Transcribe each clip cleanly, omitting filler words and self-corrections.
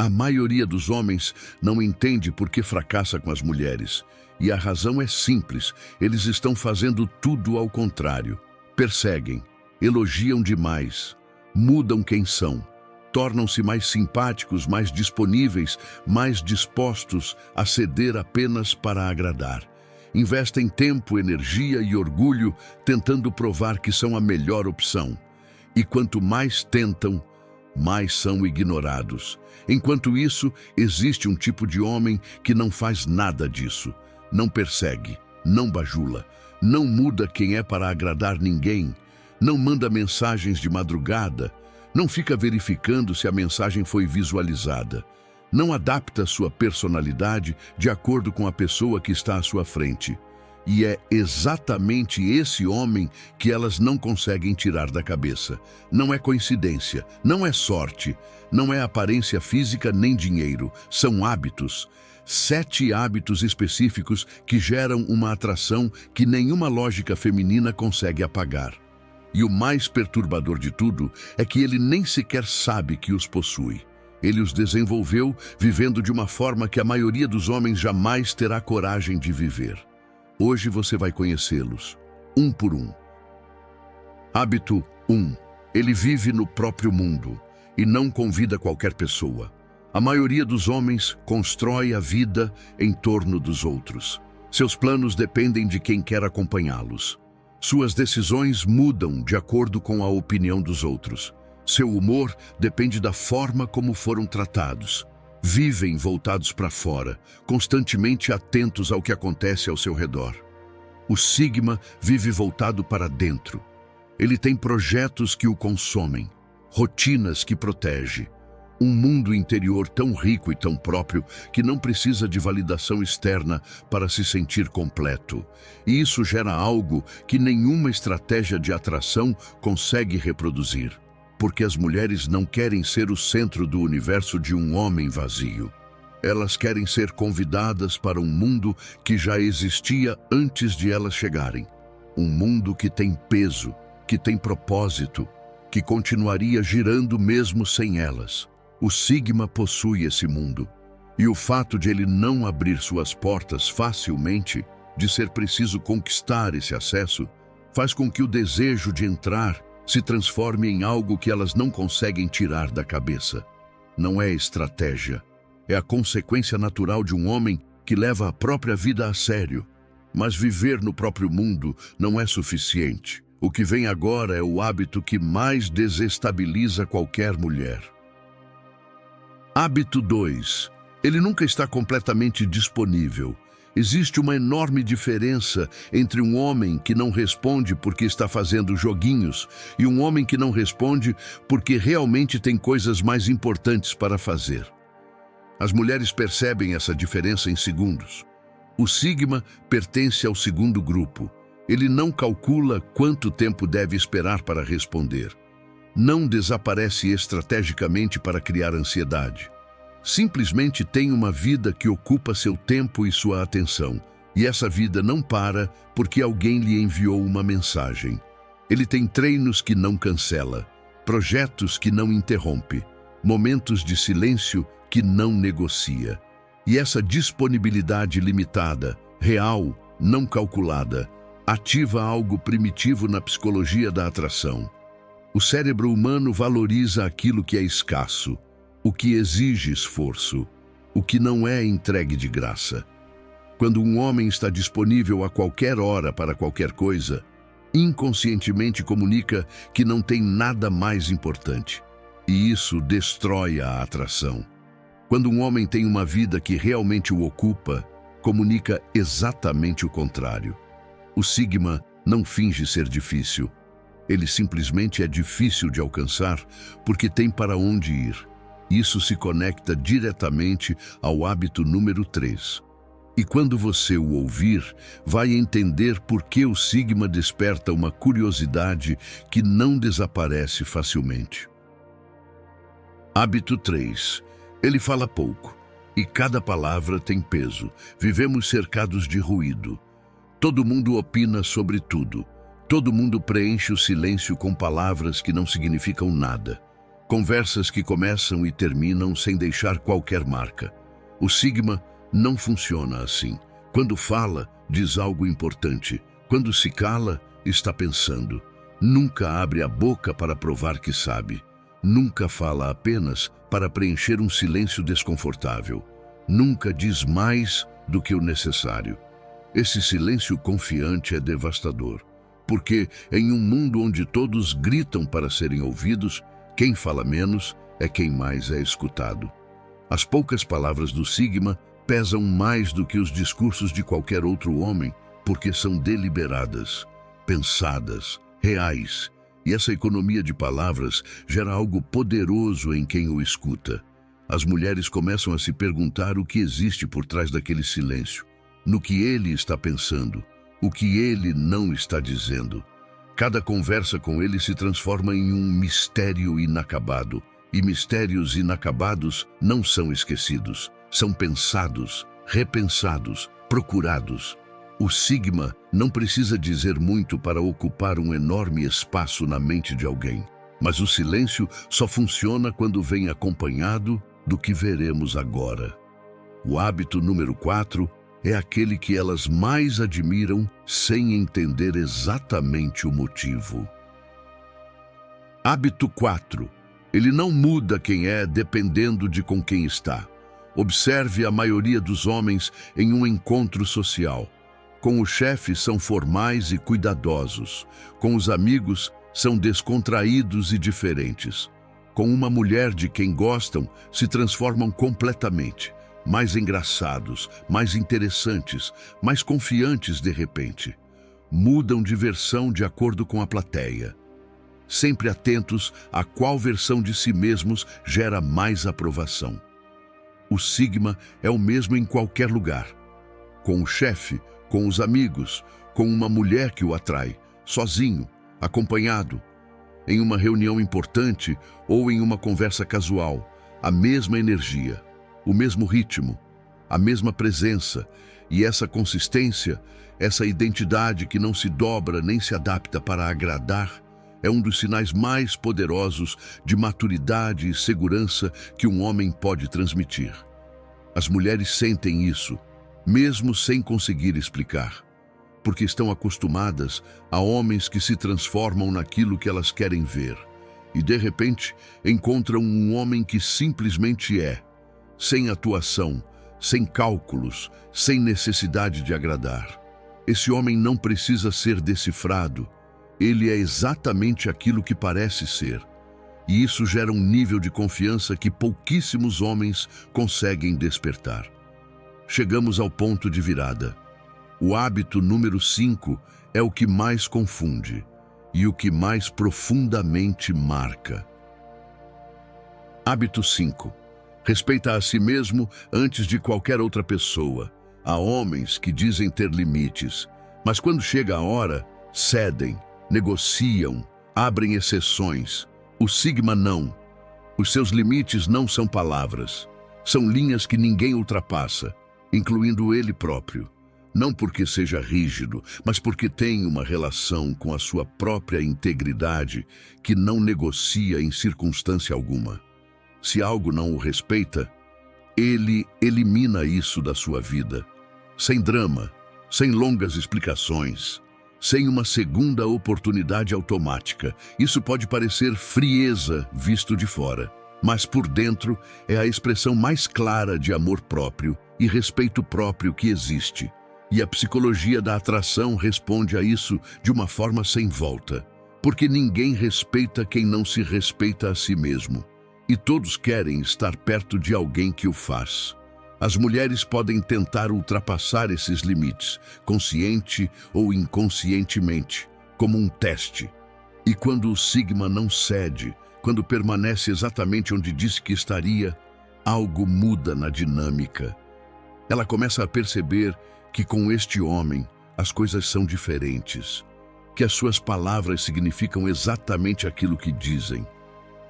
A maioria dos homens não entende por que fracassa com as mulheres. E a razão é simples: eles estão fazendo tudo ao contrário. Perseguem, elogiam demais, mudam quem são, tornam-se mais simpáticos, mais disponíveis, mais dispostos a ceder apenas para agradar. Investem tempo, energia e orgulho tentando provar que são a melhor opção. E quanto mais tentam, mais são ignorados. Enquanto isso, existe um tipo de homem que não faz nada disso. Não persegue, não bajula, não muda quem é para agradar ninguém, não manda mensagens de madrugada, não fica verificando se a mensagem foi visualizada, não adapta sua personalidade de acordo com a pessoa que está à sua frente. E é exatamente esse homem que elas não conseguem tirar da cabeça. Não é coincidência, não é sorte, não é aparência física nem dinheiro, são hábitos. 7 hábitos específicos que geram uma atração que nenhuma lógica feminina consegue apagar. E o mais perturbador de tudo é que ele nem sequer sabe que os possui. Ele os desenvolveu vivendo de uma forma que a maioria dos homens jamais terá coragem de viver. Hoje você vai conhecê-los, um por um. Hábito 1. Ele vive no próprio mundo e não convida qualquer pessoa. A maioria dos homens constrói a vida em torno dos outros. Seus planos dependem de quem quer acompanhá-los. Suas decisões mudam de acordo com a opinião dos outros. Seu humor depende da forma como foram tratados. Vivem voltados para fora, constantemente atentos ao que acontece ao seu redor. O Sigma vive voltado para dentro. Ele tem projetos que o consomem, rotinas que protege, um mundo interior tão rico e tão próprio que não precisa de validação externa para se sentir completo. E isso gera algo que nenhuma estratégia de atração consegue reproduzir. Porque as mulheres não querem ser o centro do universo de um homem vazio. Elas querem ser convidadas para um mundo que já existia antes de elas chegarem. Um mundo que tem peso, que tem propósito, que continuaria girando mesmo sem elas. O Sigma possui esse mundo. E o fato de ele não abrir suas portas facilmente, de ser preciso conquistar esse acesso, faz com que o desejo de entrar se transforme em algo que elas não conseguem tirar da cabeça. Não é estratégia. É a consequência natural de um homem que leva a própria vida a sério. Mas viver no próprio mundo não é suficiente. O que vem agora é o hábito que mais desestabiliza qualquer mulher. Hábito 2. Ele nunca está completamente disponível. Existe uma enorme diferença entre um homem que não responde porque está fazendo joguinhos e um homem que não responde porque realmente tem coisas mais importantes para fazer. As mulheres percebem essa diferença em segundos. O Sigma pertence ao segundo grupo. Ele não calcula quanto tempo deve esperar para responder. Não desaparece estrategicamente para criar ansiedade. Simplesmente tem uma vida que ocupa seu tempo e sua atenção. E essa vida não para porque alguém lhe enviou uma mensagem. Ele tem treinos que não cancela, projetos que não interrompe, momentos de silêncio que não negocia. E essa disponibilidade limitada, real, não calculada, ativa algo primitivo na psicologia da atração. O cérebro humano valoriza aquilo que é escasso, o que exige esforço, o que não é entregue de graça. Quando um homem está disponível a qualquer hora para qualquer coisa, inconscientemente comunica que não tem nada mais importante. E isso destrói a atração. Quando um homem tem uma vida que realmente o ocupa, comunica exatamente o contrário. O Sigma não finge ser difícil. Ele simplesmente é difícil de alcançar porque tem para onde ir. Isso se conecta diretamente ao hábito número 3. E quando você o ouvir, vai entender por que o Sigma desperta uma curiosidade que não desaparece facilmente. Hábito 3. Ele fala pouco, e cada palavra tem peso. Vivemos cercados de ruído. Todo mundo opina sobre tudo. Todo mundo preenche o silêncio com palavras que não significam nada. Conversas que começam e terminam sem deixar qualquer marca. O Sigma não funciona assim. Quando fala, diz algo importante. Quando se cala, está pensando. Nunca abre a boca para provar que sabe. Nunca fala apenas para preencher um silêncio desconfortável. Nunca diz mais do que o necessário. Esse silêncio confiante é devastador, porque em um mundo onde todos gritam para serem ouvidos, quem fala menos é quem mais é escutado. As poucas palavras do Sigma pesam mais do que os discursos de qualquer outro homem, porque são deliberadas, pensadas, reais, e essa economia de palavras gera algo poderoso em quem o escuta. As mulheres começam a se perguntar o que existe por trás daquele silêncio, no que ele está pensando, o que ele não está dizendo. Cada conversa com ele se transforma em um mistério inacabado, e mistérios inacabados não são esquecidos, são pensados, repensados, procurados. O Sigma não precisa dizer muito para ocupar um enorme espaço na mente de alguém, mas o silêncio só funciona quando vem acompanhado do que veremos agora. O hábito número 4 é aquele que elas mais admiram sem entender exatamente o motivo. Hábito 4. Ele não muda quem é dependendo de com quem está. Observe a maioria dos homens em um encontro social. Com o chefe são formais e cuidadosos. Com os amigos são descontraídos e diferentes. Com uma mulher de quem gostam, se transformam completamente. Mais engraçados, mais interessantes, mais confiantes de repente. Mudam de versão de acordo com a plateia. Sempre atentos a qual versão de si mesmos gera mais aprovação. O Sigma é o mesmo em qualquer lugar. Com o chefe, com os amigos, com uma mulher que o atrai, sozinho, acompanhado, em uma reunião importante ou em uma conversa casual, a mesma energia, o mesmo ritmo, a mesma presença, e essa consistência, essa identidade que não se dobra nem se adapta para agradar, é um dos sinais mais poderosos de maturidade e segurança que um homem pode transmitir. As mulheres sentem isso, mesmo sem conseguir explicar, porque estão acostumadas a homens que se transformam naquilo que elas querem ver, e de repente encontram um homem que simplesmente é, sem atuação, sem cálculos, sem necessidade de agradar. Esse homem não precisa ser decifrado. Ele é exatamente aquilo que parece ser. E isso gera um nível de confiança que pouquíssimos homens conseguem despertar. Chegamos ao ponto de virada. O hábito número 5 é o que mais confunde e o que mais profundamente marca. Hábito 5. Respeita a si mesmo antes de qualquer outra pessoa. Há homens que dizem ter limites, mas quando chega a hora, cedem, negociam, abrem exceções. O Sigma não. Os seus limites não são palavras. São linhas que ninguém ultrapassa, incluindo ele próprio. Não porque seja rígido, mas porque tem uma relação com a sua própria integridade que não negocia em circunstância alguma. Se algo não o respeita, ele elimina isso da sua vida, sem drama, sem longas explicações, sem uma segunda oportunidade automática. Isso pode parecer frieza visto de fora, mas por dentro é a expressão mais clara de amor próprio e respeito próprio que existe. E a psicologia da atração responde a isso de uma forma sem volta, porque ninguém respeita quem não se respeita a si mesmo. E todos querem estar perto de alguém que o faz. As mulheres podem tentar ultrapassar esses limites, consciente ou inconscientemente, como um teste. E quando o Sigma não cede, quando permanece exatamente onde disse que estaria, algo muda na dinâmica. Ela começa a perceber que com este homem as coisas são diferentes, que as suas palavras significam exatamente aquilo que dizem,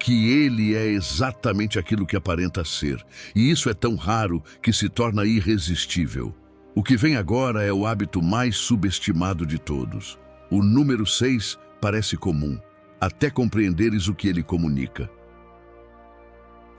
que ele é exatamente aquilo que aparenta ser, e isso é tão raro que se torna irresistível. O que vem agora é o hábito mais subestimado de todos. O número 6 parece comum, até compreenderes o que ele comunica.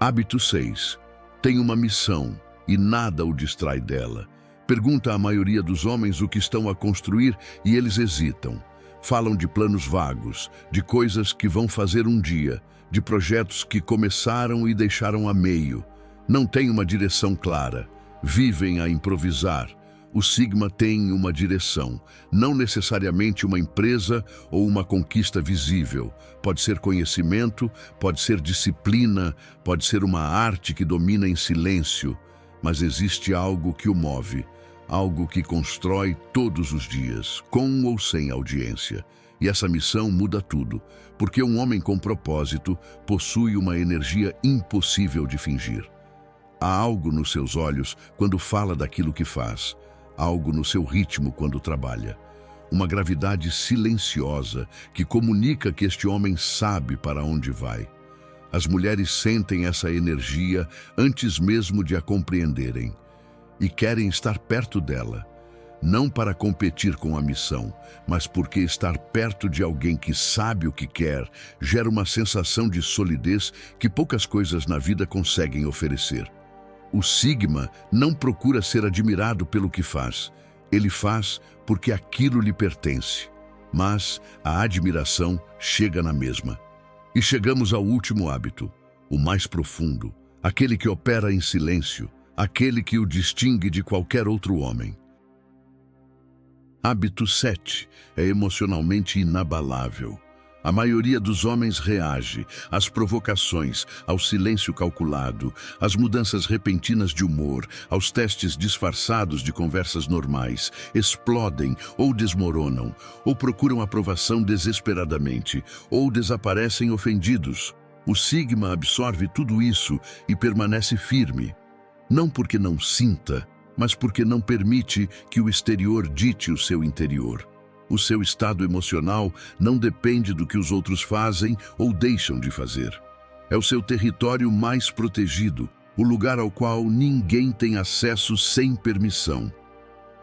Hábito 6. Tem uma missão e nada o distrai dela. Pergunta à maioria dos homens o que estão a construir e eles hesitam. Falam de planos vagos, de coisas que vão fazer um dia, de projetos que começaram e deixaram a meio. Não têm uma direção clara, vivem a improvisar. O Sigma tem uma direção, não necessariamente uma empresa ou uma conquista visível. Pode ser conhecimento, pode ser disciplina, pode ser uma arte que domina em silêncio, mas existe algo que o move, algo que constrói todos os dias, com ou sem audiência. E essa missão muda tudo, porque um homem com propósito possui uma energia impossível de fingir. Há algo nos seus olhos quando fala daquilo que faz, algo no seu ritmo quando trabalha. Uma gravidade silenciosa que comunica que este homem sabe para onde vai. As mulheres sentem essa energia antes mesmo de a compreenderem e querem estar perto dela, não para competir com a missão, mas porque estar perto de alguém que sabe o que quer gera uma sensação de solidez que poucas coisas na vida conseguem oferecer. O Sigma não procura ser admirado pelo que faz. Ele faz porque aquilo lhe pertence. Mas a admiração chega na mesma. E chegamos ao último hábito, o mais profundo, aquele que opera em silêncio, aquele que o distingue de qualquer outro homem. Hábito 7 é emocionalmente inabalável. A maioria dos homens reage às provocações, ao silêncio calculado, às mudanças repentinas de humor, aos testes disfarçados de conversas normais, explodem ou desmoronam, ou procuram aprovação desesperadamente, ou desaparecem ofendidos. O Sigma absorve tudo isso e permanece firme, não porque não sinta, mas porque não permite que o exterior dite o seu interior. O seu estado emocional não depende do que os outros fazem ou deixam de fazer. É o seu território mais protegido, o lugar ao qual ninguém tem acesso sem permissão.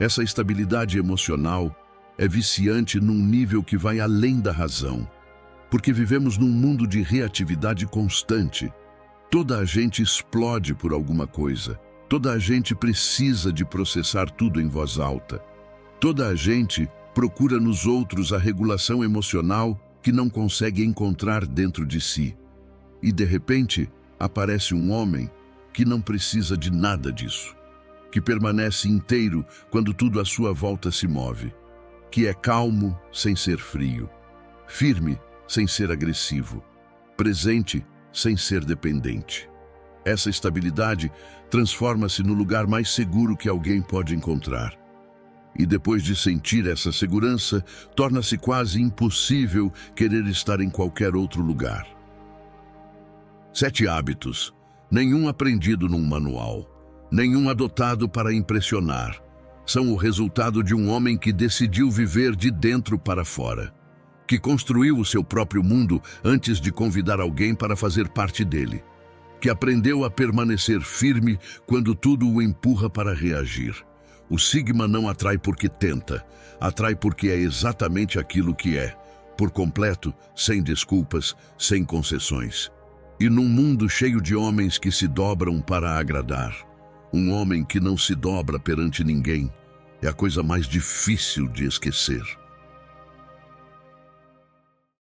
Essa estabilidade emocional é viciante num nível que vai além da razão, porque vivemos num mundo de reatividade constante. Toda a gente explode por alguma coisa. Toda a gente precisa de processar tudo em voz alta. Toda a gente procura nos outros a regulação emocional que não consegue encontrar dentro de si. E, de repente, aparece um homem que não precisa de nada disso, que permanece inteiro quando tudo à sua volta se move, que é calmo sem ser frio, firme sem ser agressivo, presente sem ser dependente. Essa estabilidade transforma-se no lugar mais seguro que alguém pode encontrar. E depois de sentir essa segurança, torna-se quase impossível querer estar em qualquer outro lugar. 7 hábitos. Nenhum aprendido num manual. Nenhum adotado para impressionar. São o resultado de um homem que decidiu viver de dentro para fora. Que construiu o seu próprio mundo antes de convidar alguém para fazer parte dele. Que aprendeu a permanecer firme quando tudo o empurra para reagir. O Sigma não atrai porque tenta, atrai porque é exatamente aquilo que é, por completo, sem desculpas, sem concessões. E num mundo cheio de homens que se dobram para agradar, um homem que não se dobra perante ninguém é a coisa mais difícil de esquecer.